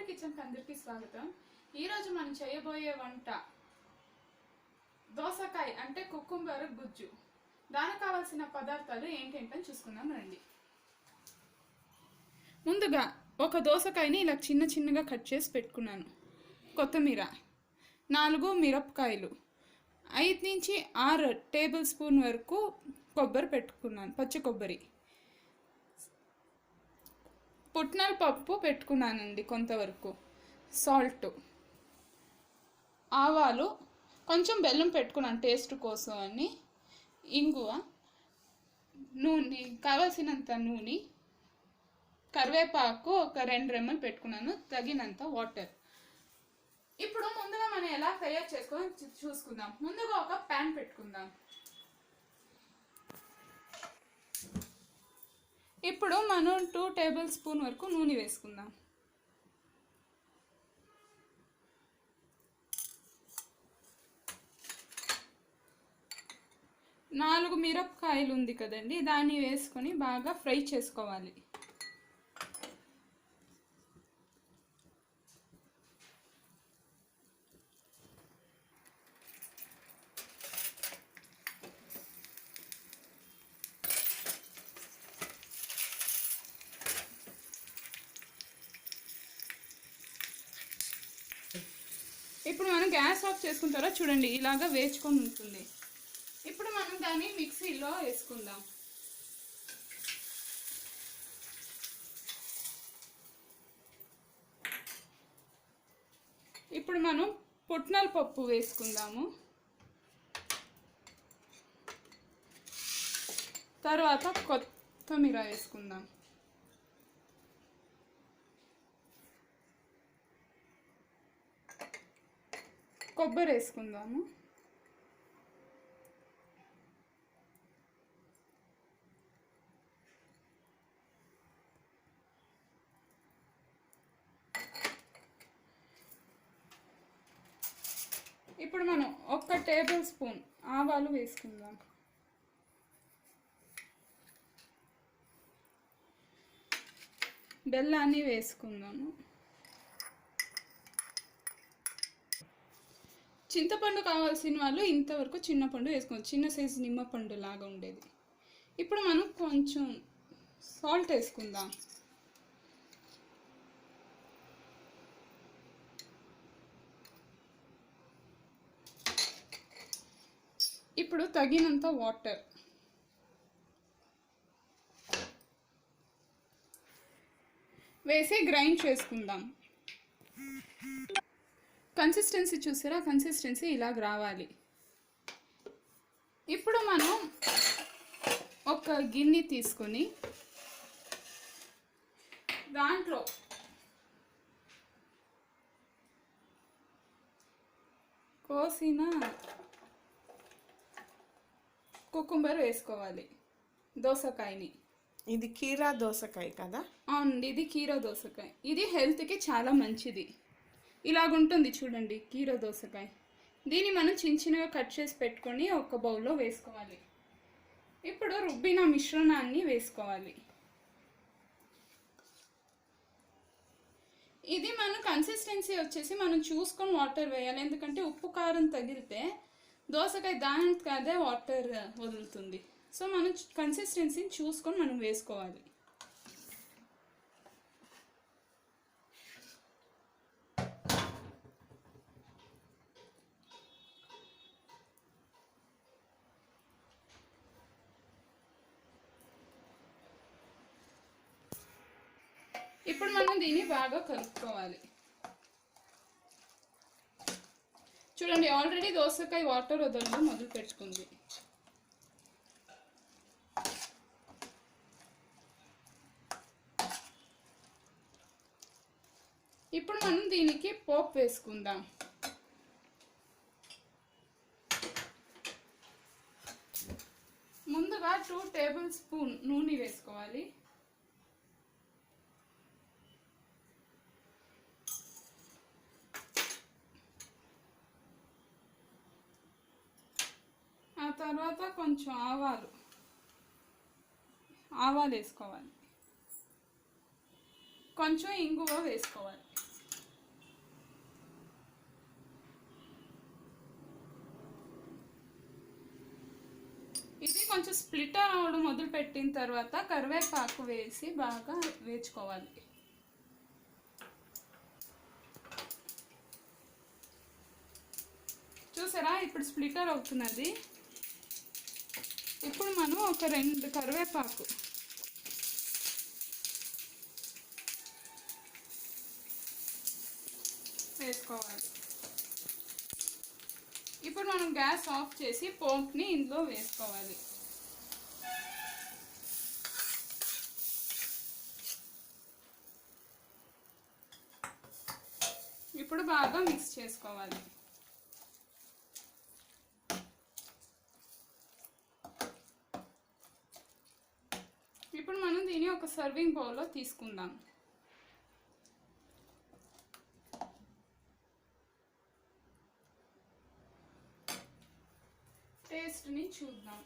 Gayatri kitchen అందరికీ స్వాగతం. ఈ రోజు మనం చేయబోయే వంట దోసకాయ అంటే కుకుంబర్ గుజ్జు. దానికి కావాల్సిన పదార్థాలు ఏంటేంటని చూసుకుందాం రండి. ముందుగా ఒక దోసకాయని ఇలా చిన్న చిన్నగా కట్ చేసి పెట్టుకున్నాను. కొత్తిమీర, 4 మిరపకాయలు, 5 నుంచి 6 టేబుల్ స్పూన్ వరకు కొబ్బరి పెట్టుకున్నాను, పచ్చి కొబ్బరి, పుట్నాల పప్పు పెట్టుకున్నానండి కొంతవరకు, సాల్ట్, ఆవాలు, కొంచెం బెల్లం పెట్టుకున్నాను టేస్ట్ కోసం అని, ఇంగువ, నూనె, కావాల్సినంత నూనె, కరివేపాకు ఒక 2 రెమ్మలు పెట్టుకున్నాను, తగినంత వాటర్. ఇప్పుడు ముందుగా మనం ఎలా తయారు చేసుకోవాలో చూసుకుందాం. ముందుగా ఒక ప్యాన్ పెట్టుకుందాం. ఇప్పుడు మనం 2 టేబుల్ స్పూన్ వరకు నూనె వేసుకుందాం. నాలుగు మిరపకాయలు ఉంది కదండి, దాన్ని వేసుకొని బాగా ఫ్రై చేసుకోవాలి. ఇప్పుడు మనం గ్యాస్ ఆఫ్ చేసుకుంటారా చూడండి, ఇలాగా వేచుకొని ఉంటుంది. ఇప్పుడు మనం దాన్ని మిక్సీలో వేసుకుందాం. ఇప్పుడు మనం పుట్నాల పప్పు వేసుకుందాము. తర్వాత కొత్తిమీర వేసుకుందాం. కొబ్బరి వేసుకుందాము. ఇప్పుడు మనం 1 టేబుల్ స్పూన్ ఆవాలు వేసుకుందాం. బెల్లాన్ని వేసుకుందాము. చింతపండు కావాల్సిన వాళ్ళు ఇంతవరకు చిన్న పండు వేసుకోవచ్చు, చిన్న సైజు నిమ్మపండు లాగా ఉండేది. ఇప్పుడు మనం కొంచెం సాల్ట్ వేసుకుందాం. ఇప్పుడు తగినంత వాటర్ వేసి గ్రైండ్ చేసుకుందాం. కన్సిస్టెన్సీ చూసారా, కన్సిస్టెన్సీ ఇలాగ రావాలి. ఇప్పుడు మనం ఒక గిన్నె తీసుకొని దాంట్లో కోసిన కుకుంబర్ వేసుకోవాలి, దోసకాయని. ఇది కీరా దోసకాయ కదా? అవునండి, ఇది కీరా దోసకాయ. ఇది హెల్త్కి చాలా మంచిది. ఇలాగుంటుంది చూడండి కీరా దోసకాయ. దీన్ని మనం చిన్నగా కట్ చేసి పెట్టుకొని ఒక బౌల్లో వేసుకోవాలి. ఇప్పుడు రుబ్బిన మిశ్రమాన్ని వేసుకోవాలి. ఇది మన కన్సిస్టెన్సీ వచ్చేసి మనం చూసుకొని వాటర్ వేయాలి, ఎందుకంటే ఉప్పు కారం తగిలితే దోసకాయ దానికి అదే వాటర్ వదులుతుంది. సో మనం కన్సిస్టెన్సీని చూసుకొని మనం వేసుకోవాలి. ఇప్పుడు మనం దీన్ని బాగా కలుపుకోవాలి. చూడండి, ఆల్రెడీ దోసకాయ వాటర్ వదలడం మొదలు పెట్టుకుంది. ఇప్పుడు మనం దీనికి పోపు వేసుకుందాం. ముందుగా 2 టేబుల్ స్పూన్ నూనె వేసుకోవాలి. ఆ తర్వాత కొంచెం ఆవాలు వేసుకోవాలి. కొంచెం ఇంగువ వేసుకోవాలి. కొంచెం స్ప్లిట్ అవ్వడం మొదలుపెట్టిన తర్వాత కరివేపాకు వేసి బాగా వేయించుకోవాలి. చూసారా ఇప్పుడు స్ప్లిటర్ అవుతున్నది. ఇప్పుడు మనం ఒక 2 కరివేపాకు వేసుకోవాలి. ఇప్పుడు మనం గ్యాస్ ఆఫ్ చేసి పోపుని ఇందులో వేసుకోవాలి. ఇప్పుడు బాగా మిక్స్ చేసుకోవాలి. ఇప్పుడు మనం దీన్ని ఒక సర్వింగ్ బౌల్లో తీసుకుందాం. టేస్ట్ని చూద్దాం.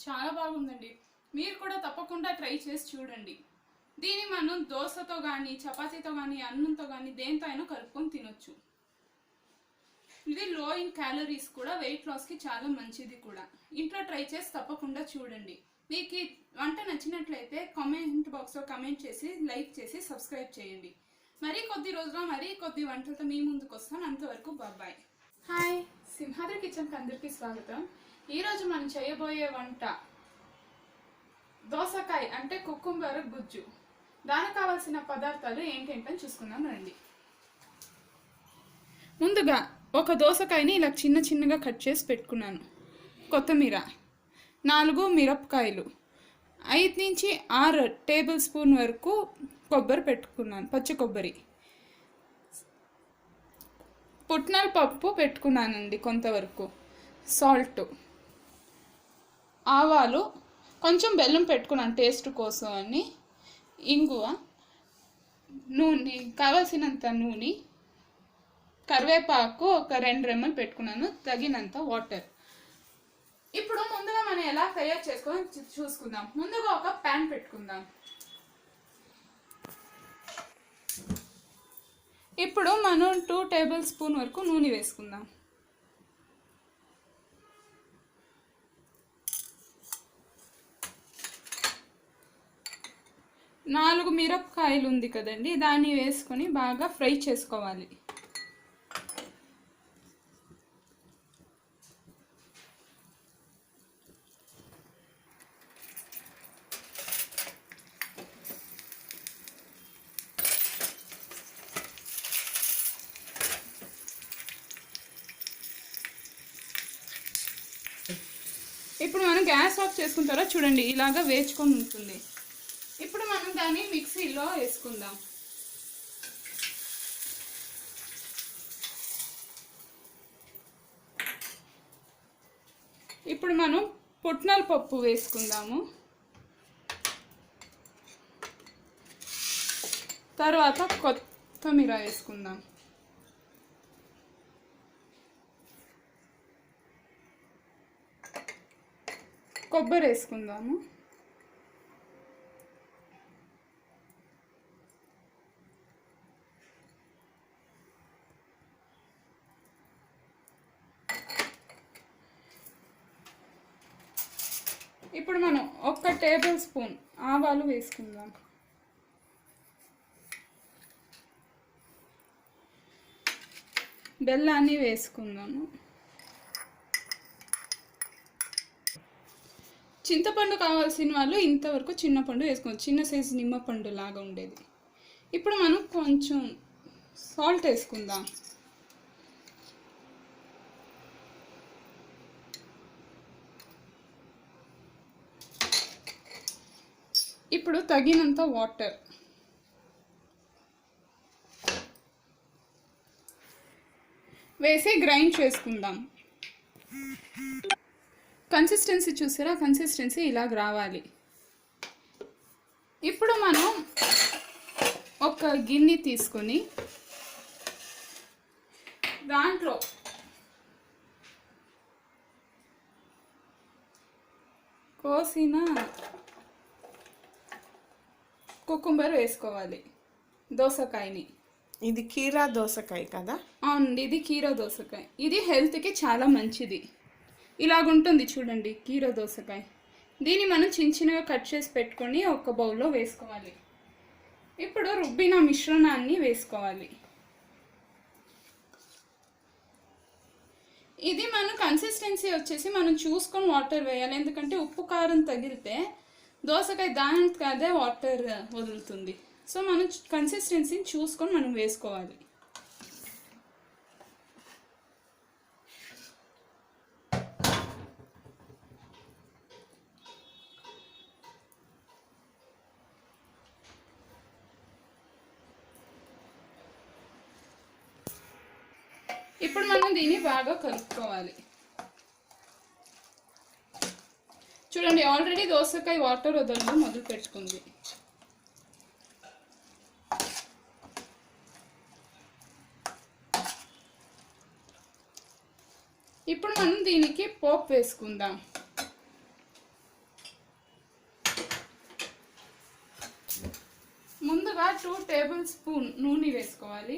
చాలా బాగుందండి. మీరు కూడా తప్పకుండా ట్రై చేసి చూడండి. దీన్ని మనం దోశతో కానీ చపాతీతో కానీ అన్నంతో కానీ దేంతో అయినా కలుపుకొని తినొచ్చు. ఇది లో ఇన్ క్యాలరీస్ కూడా, వెయిట్ లాస్కి చాలా మంచిది కూడా. ఇంట్లో ట్రై చేసి తప్పకుండా చూడండి. మీకు ఈ వంట నచ్చినట్లయితే కామెంట్ బాక్స్లో కామెంట్ చేసి, లైక్ చేసి, సబ్స్క్రైబ్ చేయండి. మరీ కొద్ది రోజుల్లో మరీ కొద్ది వంటలతో మీ ముందుకు వస్తాను. అంతవరకు బాయ్. హాయ్, సింహాద్రి కిచెన్కి అందరికీ స్వాగతం. ఈరోజు మనం చేయబోయే వంట దోసకాయ అంటే కుకుంబర్ గుజ్జు. దానికి కావాల్సిన పదార్థాలు ఏంటంటే చూసుకుందాం రండి. ముందుగా ఒక దోసకాయని ఇలా చిన్న చిన్నగా కట్ చేసి పెట్టుకున్నాను. కొత్తిమీర, 4 మిరపకాయలు, 5 నుంచి 6 టేబుల్ స్పూన్ వరకు కొబ్బరి పెట్టుకున్నాను, పచ్చి కొబ్బరి, పుట్నాల పప్పు పెట్టుకున్నానండి కొంతవరకు, సాల్ట్, ఆవాలు, కొంచెం బెల్లం పెట్టుకున్నాను టేస్ట్ కోసం అని, ఇంగువ, నూనె, కావాల్సినంత నూనె, కరివేపాకు ఒక 2 రెమ్మలు పెట్టుకున్నాను, తగినంత వాటర్. ఇప్పుడు ముందుగా మనం ఎలా తయారు చేసుకొని చూసుకుందాం. ముందుగా ఒక ప్యాన్ పెట్టుకుందాం. ఇప్పుడు మనం 2 టేబుల్ స్పూన్ వరకు నూనె వేసుకుందాం. నాలుగు మిరపకాయలు ఉంది కదండి, దాన్ని వేసుకొని బాగా ఫ్రై చేసుకోవాలి. ఇప్పుడు మనం గ్యాస్ ఆఫ్ చేసుకుంటారో చూడండి, ఇలాగా వేచుకొని ఉంటుంది. ఇప్పుడు మనం దాన్ని మిక్సీలో వేసుకుందాం. ఇప్పుడు మనం పుట్నాల పప్పు వేసుకుందాము. తర్వాత కొత్తిమీర వేసుకుందాం. కొబ్బరి వేసుకుందాము. ఇప్పుడు మనం 1 టేబుల్ స్పూన్ ఆవాలు వేసుకుందాం. బెల్లాన్ని వేసుకుందాము. చింతపండు కావాల్సిన వాళ్ళు ఇంతవరకు చిన్న పండు వేసుకోవచ్చు, చిన్న సైజు నిమ్మపండు లాగా ఉండేది. ఇప్పుడు మనం కొంచెం సాల్ట్ వేసుకుందాం. ఇప్పుడు తగినంత వాటర్ వేసి గ్రైండ్ చేసుకుందాం. కన్సిస్టెన్సీ చూసారా, కన్సిస్టెన్సీ ఇలాగ రావాలి. ఇప్పుడు మనం ఒక గిన్నె తీసుకొని దాంట్లో కోసిన కుకుంబర్ వేసుకోవాలి, దోసకాయని. ఇది కీరా దోసకాయ కదా? అవునండి, ఇది కీరా దోసకాయ. ఇది హెల్త్కి చాలా మంచిది. ఇలాగుంటుంది చూడండి కీరా దోసకాయ. దీన్ని మనం చిన్నగా కట్ చేసి పెట్టుకొని ఒక బౌల్లో వేసుకోవాలి. ఇప్పుడు రుబ్బిన మిశ్రమాన్ని వేసుకోవాలి. ఇది మన కన్సిస్టెన్సీ వచ్చేసి మనం చూసుకొని వాటర్ వేయాలి. ఎందుకంటే ఉప్పు కారం తగిలితే దోసకాయ దానికి అదే వాటర్ వదులుతుంది. సో మనం కన్సిస్టెన్సీని చూసుకొని మనం వేసుకోవాలి. ఇప్పుడు మనం దీన్ని బాగా కలుపుకోవాలి. చూడండి, ఆల్రెడీ దోసకాయ వాటర్ వదలడం మొదలు పెట్టుకుంది. ఇప్పుడు మనం దీనికి పోపు వేసుకుందాం. ముందుగా 2 టేబుల్ స్పూన్ నూనె వేసుకోవాలి.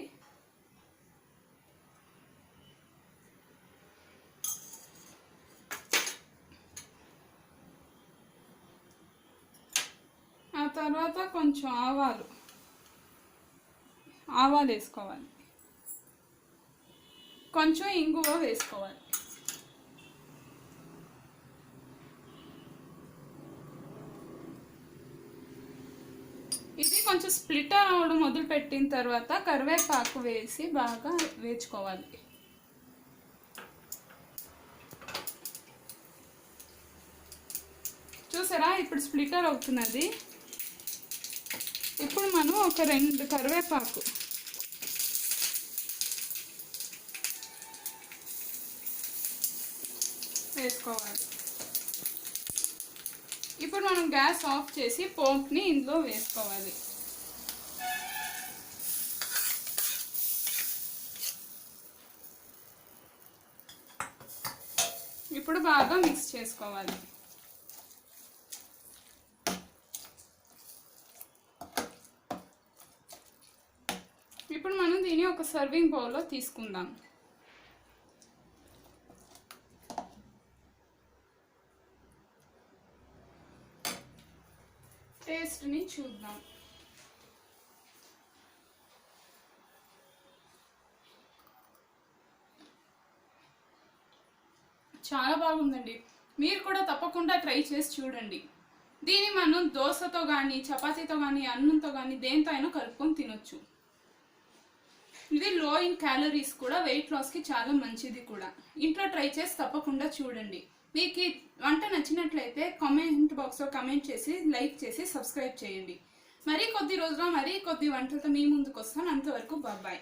ఆ తర్వాత కొంచెం ఆవాలు వేసుకోవాలి. కొంచెం ఇంగువ వేసుకోవాలి. ఇది కొంచెం స్ప్లిట్ అవ్వడం మొదలుపెట్టిన తర్వాత కరివేపాకు వేసి బాగా వేయించుకోవాలి. చూసారా, ఇప్పుడు స్ప్లిటర్ అవుతున్నది. ఇప్పుడు మనం ఒక 2 కరివేపాకు వేసుకోవాలి. ఇప్పుడు మనం గ్యాస్ ఆఫ్ చేసి పోపుని ఇందులో వేసుకోవాలి. ఇప్పుడు బాగా మిక్స్ చేసుకోవాలి. ఇప్పుడు మనం దీన్ని ఒక సర్వింగ్ బౌల్లో తీసుకుందాం. టేస్ట్ని చూద్దాం. చాలా బాగుందండి. మీరు కూడా తప్పకుండా ట్రై చేసి చూడండి. దీన్ని మనం దోశతో కానీ, చపాతీతో కానీ, అన్నంతో కానీ దేంతో అయినా కలుపుకొని తినొచ్చు. ఇది లో ఇన్ క్యాలరీస్ కూడా, వెయిట్ లాస్కి చాలా మంచిది కూడా. ఇంట్లో ట్రై చేసి తప్పకుండా చూడండి. మీకు ఈ వంట నచ్చినట్లయితే కామెంట్ బాక్స్లో కామెంట్ చేసి, లైక్ చేసి, సబ్స్క్రైబ్ చేయండి. మరీ కొద్ది రోజుల్లో మరీ కొద్ది వంటలతో మీ ముందుకు వస్తాను. అంతవరకు బాయ్.